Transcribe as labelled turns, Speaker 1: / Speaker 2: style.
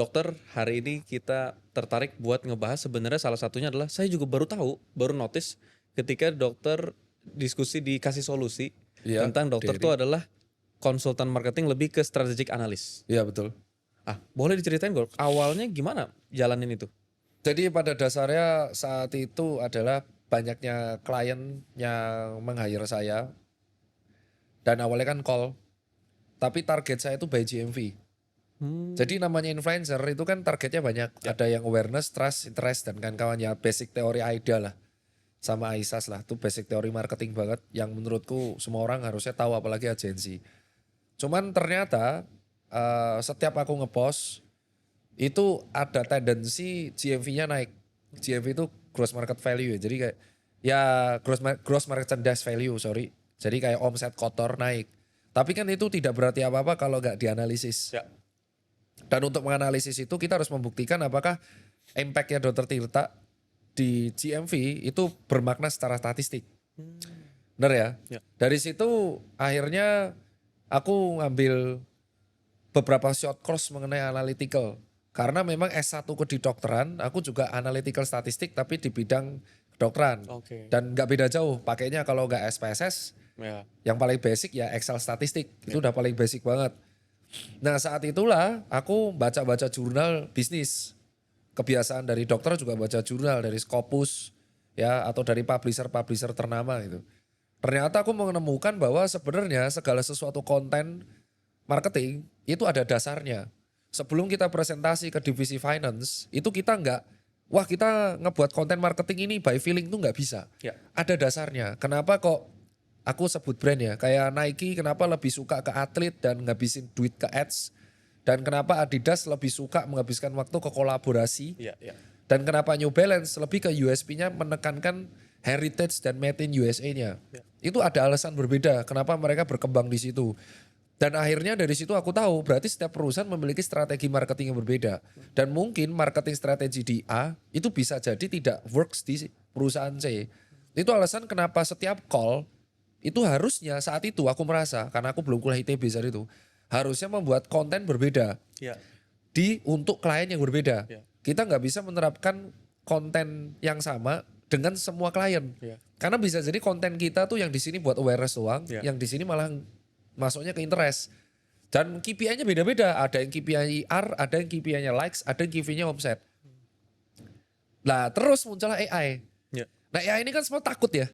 Speaker 1: Dokter, hari ini kita tertarik buat ngebahas sebenarnya salah satunya adalah saya juga baru tahu, baru notice ketika dokter diskusi di Kasih Solusi
Speaker 2: Iya,
Speaker 1: tentang dokter
Speaker 2: Derry.
Speaker 1: itu adalah konsultan marketing lebih ke strategic analis.
Speaker 2: Iya betul.
Speaker 1: Boleh diceritain Gol, awalnya gimana jalanin itu?
Speaker 2: Jadi pada dasarnya saat itu adalah banyaknya klien yang meng-hire saya dan awalnya kan call, tapi target saya itu by GMV. Jadi namanya influencer itu kan targetnya banyak.
Speaker 1: Ya.
Speaker 2: Ada yang awareness, trust, interest dan kawan-kawannya. Basic teori AIDA lah. Sama AISAS lah. Itu basic teori marketing banget. Yang menurutku semua orang harusnya tahu apalagi agensi. Cuman ternyata setiap aku ngepost itu ada tendensi GMV-nya naik. GMV itu gross market value ya. Jadi kayak ya gross merchandise value, sorry. Jadi kayak omset kotor naik. Tapi kan itu tidak berarti apa-apa kalau nggak dianalisis.
Speaker 1: Ya.
Speaker 2: Dan untuk menganalisis itu kita harus membuktikan apakah impact-nya Dr. Tirta di GMV itu bermakna secara statistik. Benar ya?
Speaker 1: Ya.
Speaker 2: Dari situ akhirnya aku ngambil beberapa short course mengenai analytical. Karena memang S1 kedokteran, aku juga analytical statistik tapi di bidang kedokteran.
Speaker 1: Oke.
Speaker 2: Dan nggak beda jauh, pakainya kalau nggak SPSS,
Speaker 1: Ya.
Speaker 2: yang paling basic ya Excel statistik. Itu udah paling basic banget. Nah saat itulah aku baca-baca jurnal bisnis. Kebiasaan dari dokter juga baca jurnal dari Scopus ya atau dari publisher-publisher ternama itu. Ternyata aku menemukan bahwa sebenarnya segala sesuatu konten marketing itu ada dasarnya. Sebelum kita presentasi ke divisi finance, itu kita wah kita ngebuat konten marketing ini by feeling tuh nggak bisa.
Speaker 1: Ya.
Speaker 2: Ada dasarnya. Kenapa kok aku sebut brand ya, kayak Nike kenapa lebih suka ke atlet dan ngabisin duit ke ads. Dan kenapa Adidas lebih suka menghabiskan waktu ke kolaborasi.
Speaker 1: Ya. Ya.
Speaker 2: Dan kenapa New Balance lebih ke USP-nya menekankan heritage dan made in USA-nya.
Speaker 1: Ya.
Speaker 2: Itu ada alasan berbeda kenapa mereka berkembang di situ. Dan akhirnya dari situ aku tahu berarti setiap perusahaan memiliki strategi marketing yang berbeda. Dan mungkin marketing strategi di A itu bisa jadi tidak works di perusahaan C. Itu alasan kenapa setiap call itu harusnya saat itu aku merasa, karena aku belum kuliah ITB saat itu, harusnya membuat konten berbeda
Speaker 1: Ya.
Speaker 2: untuk klien yang berbeda.
Speaker 1: Ya.
Speaker 2: Kita nggak bisa menerapkan konten yang sama dengan semua klien.
Speaker 1: Ya.
Speaker 2: Karena bisa jadi konten kita tuh yang di sini buat awareness doang,
Speaker 1: Ya.
Speaker 2: yang di sini malah masuknya ke interest. Dan KPI-nya beda-beda. Ada yang KPI IR, ada yang KPI-nya likes, ada yang KPI-nya omset. Nah terus muncullah AI.
Speaker 1: Ya.
Speaker 2: Nah AI ini kan semua takut ya.